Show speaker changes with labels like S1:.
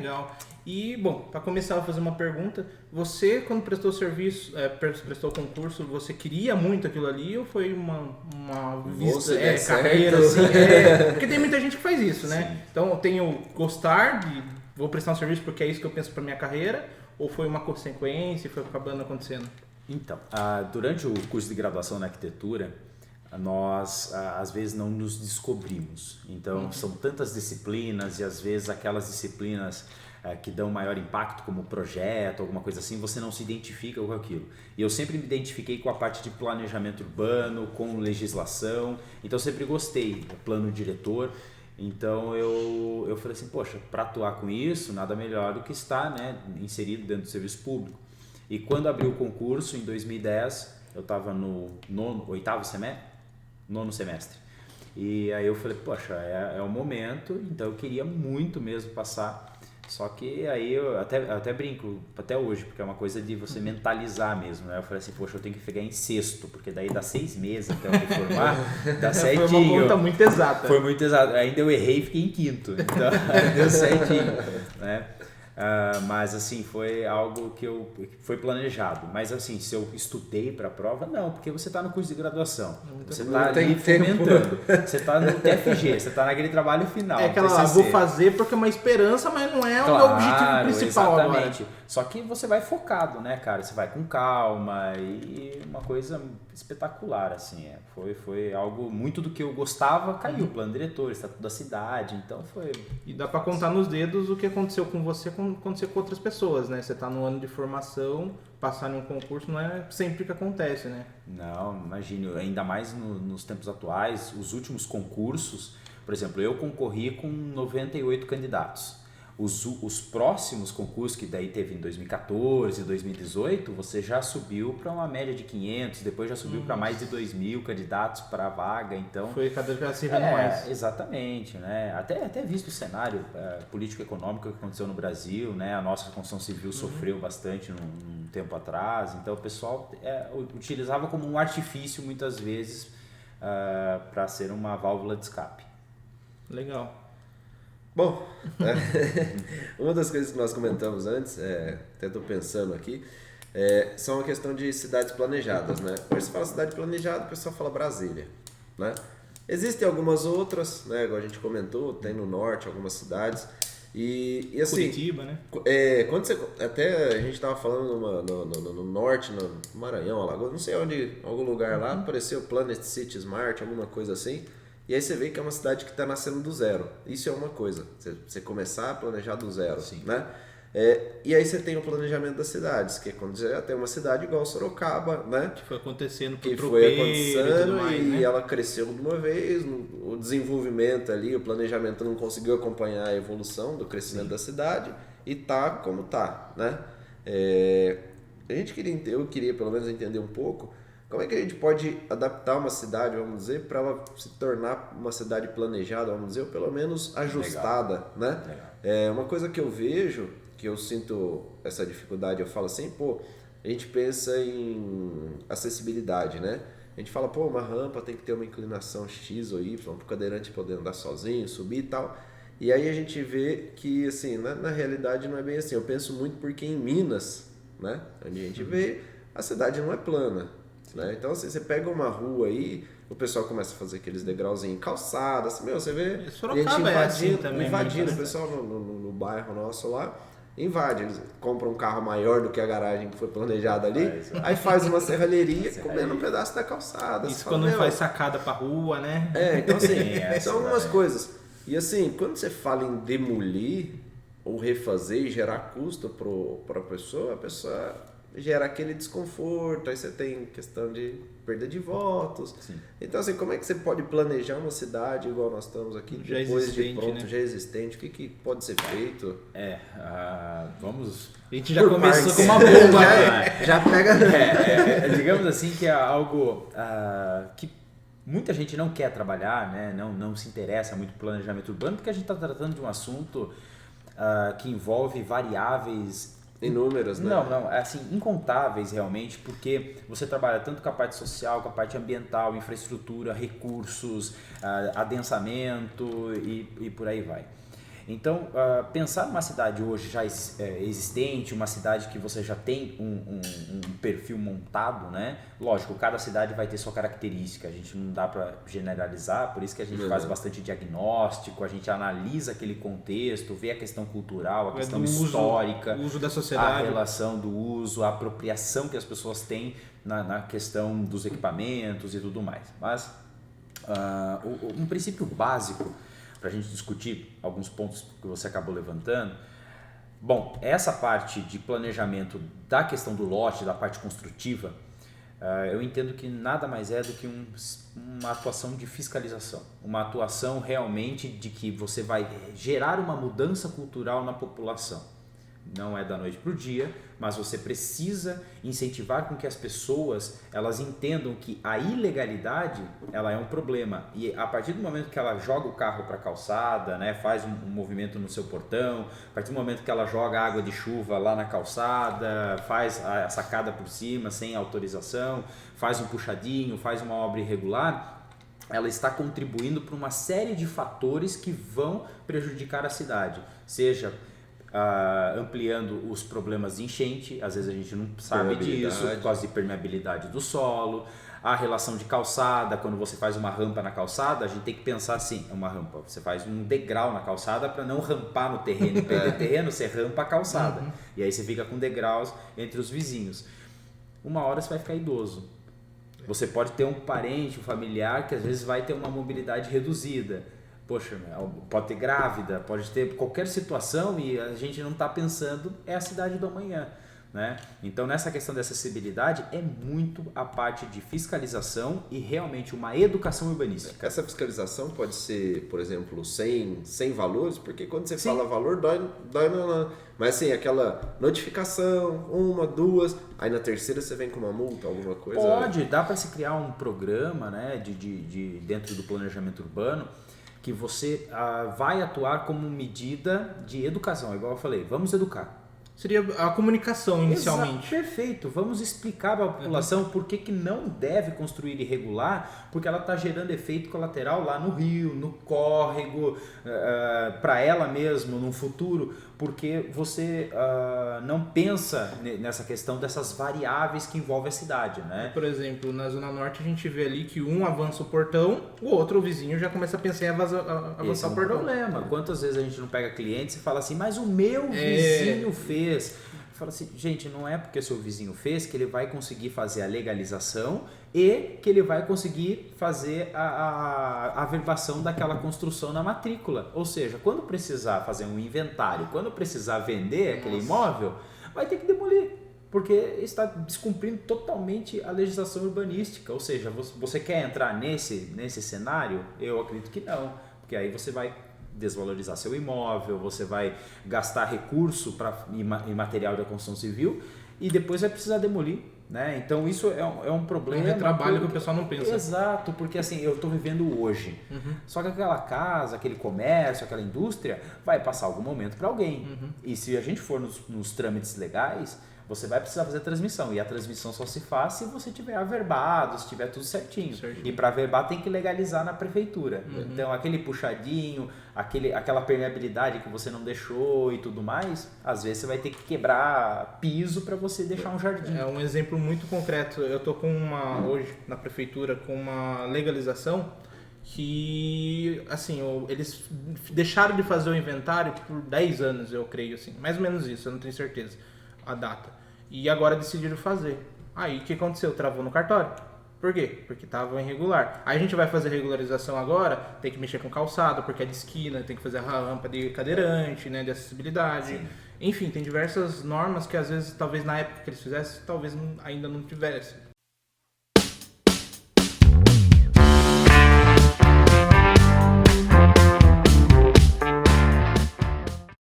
S1: legal. E, bom, para começar a fazer uma pergunta, você, quando prestou serviço, prestou concurso, você queria muito aquilo ali ou foi uma vista, carreira, assim? Porque tem muita gente que faz isso, né?
S2: Sim.
S1: Então, eu tenho gostar de, vou prestar um serviço porque é isso que eu penso para minha carreira, ou foi uma consequência e foi acabando acontecendo?
S2: Então, durante o curso de graduação na arquitetura, nós às vezes não nos descobrimos. Então, são tantas disciplinas e às vezes aquelas disciplinas que dão maior impacto, como projeto, alguma coisa assim, você não se identifica com aquilo. E eu sempre me identifiquei com a parte de planejamento urbano, com legislação, então eu sempre gostei do plano diretor. Então eu falei assim, poxa, para atuar com isso, nada melhor do que estar, né, inserido dentro do serviço público. E quando abriu o concurso, em 2010, eu estava no nono semestre. E aí eu falei, poxa, é o momento, então eu queria muito mesmo passar. Só que aí eu até brinco, até hoje, porque é uma coisa de você mentalizar mesmo, né? Eu falei assim, poxa, eu tenho que pegar em sexto, porque daí dá 6 meses até eu me formar, dá certinho.
S1: Foi uma conta muito exata.
S2: Foi muito exato. Ainda eu errei e fiquei em quinto, então deu certinho, né? Mas assim, foi algo que foi planejado. Mas assim, se eu estudei para a prova, não, porque você está no curso de graduação. Você está ali fomentando. Você está no TFG, você está naquele trabalho final.
S1: É aquela, vou fazer porque é uma esperança, mas não é o meu objetivo principal.
S2: Exatamente.
S1: Agora.
S2: Só que você vai focado, né, cara? Você vai com calma e uma coisa espetacular, assim. Foi algo muito do que eu gostava, caiu. Plano diretor, estatuto da cidade, então foi...
S1: E dá pra contar nos dedos o que aconteceu com você aconteceu com outras pessoas, né? Você tá no ano de formação, passar em um concurso não é sempre que acontece, né?
S2: Não, imagine, ainda mais nos tempos atuais, os últimos concursos, por exemplo, eu concorri com 98 candidatos. Os próximos concursos, que daí teve em 2014, 2018, você já subiu para uma média de 500, depois já subiu para mais de 2.000 candidatos para a vaga, então...
S1: Foi cada vez se vendo mais.
S2: Exatamente, né? Até visto o cenário político-econômico que aconteceu no Brasil, né? A nossa construção civil sofreu bastante num tempo atrás, então o pessoal utilizava como um artifício, muitas vezes, para ser uma válvula de escape.
S1: Legal.
S3: Bom, uma das coisas que nós comentamos antes, até estou pensando aqui, são a questão de cidades planejadas, né? Quando você fala cidade planejada, o pessoal fala Brasília, né? Existem algumas outras, né? Igual a gente comentou, tem no norte algumas cidades. E assim,
S1: Curitiba, né?
S3: Quando você, até a gente estava falando no norte, no Maranhão, Alagoas, não sei onde, algum lugar lá, apareceu Planet City Smart, alguma coisa assim. E aí você vê que é uma cidade que está nascendo do zero. Isso é uma coisa, você começar a planejar do zero,
S2: sim,
S3: né? E aí você tem o planejamento das cidades, que é quando você já tem uma cidade igual Sorocaba, né?
S1: Que foi acontecendo
S3: que foi acontecendo
S1: e tudo mais, né?
S3: ela cresceu de uma vez, o desenvolvimento ali, o planejamento não conseguiu acompanhar a evolução do crescimento da cidade e tá como tá, né? Eu queria pelo menos entender um pouco como é que a gente pode adaptar uma cidade, vamos dizer, para ela se tornar uma cidade planejada, vamos dizer, ou pelo menos ajustada,
S2: legal,
S3: né?
S2: Legal.
S3: Uma coisa que eu vejo, que eu sinto essa dificuldade, eu falo assim, a gente pensa em acessibilidade, né? A gente fala, uma rampa tem que ter uma inclinação X ou Y, para o cadeirante poder andar sozinho, subir e tal. E aí a gente vê que, assim, na realidade não é bem assim. Eu penso muito porque em Minas, né, onde a gente vê, a cidade não é plana. Né? Então, assim, você pega uma rua aí, o pessoal começa a fazer aqueles degrauzinhos calçados, assim, você vê a gente invadindo o pessoal no bairro nosso lá, invade, eles compram um carro maior do que a garagem que foi planejada ali, aí faz uma serralheria comendo um pedaço da calçada.
S1: Isso quando não faz sacada pra rua, né?
S3: Então assim, são algumas coisas. E assim, quando você fala em demolir ou refazer e gerar custo para a pessoa gera aquele desconforto, aí você tem questão de perda de votos.
S2: Sim.
S3: Então, assim, como é que você pode planejar uma cidade igual nós estamos aqui, depois de pronto, né? Já existente? O que pode ser feito?
S2: Vamos...
S1: A gente já começou com uma bomba.
S3: já pega...
S2: digamos assim que é algo que muita gente não quer trabalhar, né? Não se interessa muito por planejamento urbano, porque a gente está tratando de um assunto que envolve variáveis
S3: inúmeras, né?
S2: Não, assim, incontáveis realmente, porque você trabalha tanto com a parte social, com a parte ambiental, infraestrutura, recursos, adensamento e por aí vai. Então, pensar numa cidade hoje já existente, uma cidade que você já tem um perfil montado, né? Lógico, cada cidade vai ter sua característica, a gente não dá para generalizar, por isso que a gente faz bastante diagnóstico, a gente analisa aquele contexto, vê a questão cultural, a questão histórica,
S1: o uso da sociedade,
S2: a relação do uso, a apropriação que as pessoas têm na questão dos equipamentos e tudo mais. Mas um princípio básico para a gente discutir alguns pontos que você acabou levantando. Bom, essa parte de planejamento da questão do lote, da parte construtiva, eu entendo que nada mais é do que uma atuação de fiscalização, uma atuação realmente de que você vai gerar uma mudança cultural na população. Não é da noite para o dia, mas você precisa incentivar com que as pessoas elas entendam que a ilegalidade ela é um problema, e a partir do momento que ela joga o carro para a calçada, né, faz um movimento no seu portão, a partir do momento que ela joga água de chuva lá na calçada, faz a sacada por cima sem autorização, faz um puxadinho, faz uma obra irregular, ela está contribuindo para uma série de fatores que vão prejudicar a cidade, seja ampliando os problemas de enchente, às vezes a gente não sabe disso, por causa de permeabilidade do solo, a relação de calçada, quando você faz uma rampa na calçada, a gente tem que pensar assim, uma rampa, você faz um degrau na calçada para não rampar no terreno e perder terreno, você rampa a calçada, e aí você fica com degraus entre os vizinhos. Uma hora você vai ficar idoso, você pode ter um parente, um familiar que às vezes vai ter uma mobilidade reduzida. Poxa, pode ter grávida, pode ter qualquer situação e a gente não está pensando, é a cidade do amanhã, né? Então, nessa questão da acessibilidade, é muito a parte de fiscalização e realmente uma educação urbanística.
S3: Essa fiscalização pode ser, por exemplo, sem valores, porque quando você fala valor, dói mas assim, aquela notificação, 1, 2, aí na terceira você vem com uma multa, alguma coisa?
S2: Pode, dá para se criar um programa, né, dentro do planejamento urbano, que você vai atuar como medida de educação, igual eu falei, vamos educar.
S1: Seria a comunicação inicialmente.
S2: Perfeito, vamos explicar para a população por que não deve construir irregular, porque ela está gerando efeito colateral lá no rio, no córrego, para ela mesmo, no futuro, porque você não pensa nessa questão dessas variáveis que envolvem a cidade, né?
S1: Por exemplo, na Zona Norte a gente vê ali que um avança o portão, o outro, o vizinho, já começa a pensar em avançar o portão.
S2: Problema. Quantas vezes a gente não pega clientes e fala assim, mas o meu vizinho fez. Fala assim, gente, não é porque seu vizinho fez que ele vai conseguir fazer a legalização e que ele vai conseguir fazer a averbação daquela construção na matrícula. Ou seja, quando precisar fazer um inventário, quando precisar vender aquele imóvel, vai ter que demolir, porque está descumprindo totalmente a legislação urbanística. Ou seja, você quer entrar nesse cenário? Eu acredito que não, porque aí você vai desvalorizar seu imóvel, você vai gastar recurso em material da construção civil e depois vai precisar demolir, né? Então isso é um problema.
S1: É um trabalho que o pessoal não pensa.
S2: Exato, porque assim, eu estou vivendo hoje. Só que aquela casa, aquele comércio, aquela indústria vai passar algum momento para alguém. E se a gente for nos trâmites legais, você vai precisar fazer a transmissão. E a transmissão só se faz se você tiver averbado, se tiver tudo certinho. E para averbar tem que legalizar na prefeitura. Então aquele puxadinho, aquela permeabilidade que você não deixou e tudo mais, às vezes você vai ter que quebrar piso para você deixar um jardim.
S1: É um exemplo muito concreto. Eu tô hoje na prefeitura com uma legalização que, assim, eles deixaram de fazer o inventário por 10 anos, eu creio, assim. Mais ou menos isso, eu não tenho certeza a data. E agora decidiram fazer. Aí o que aconteceu? Travou no cartório. Por quê? Porque estava irregular. Aí a gente vai fazer regularização agora, tem que mexer com calçado, porque é de esquina, tem que fazer a rampa de cadeirante, né, de acessibilidade. Sim. Enfim, tem diversas normas que às vezes, talvez na época que eles fizessem, talvez ainda não tivesse.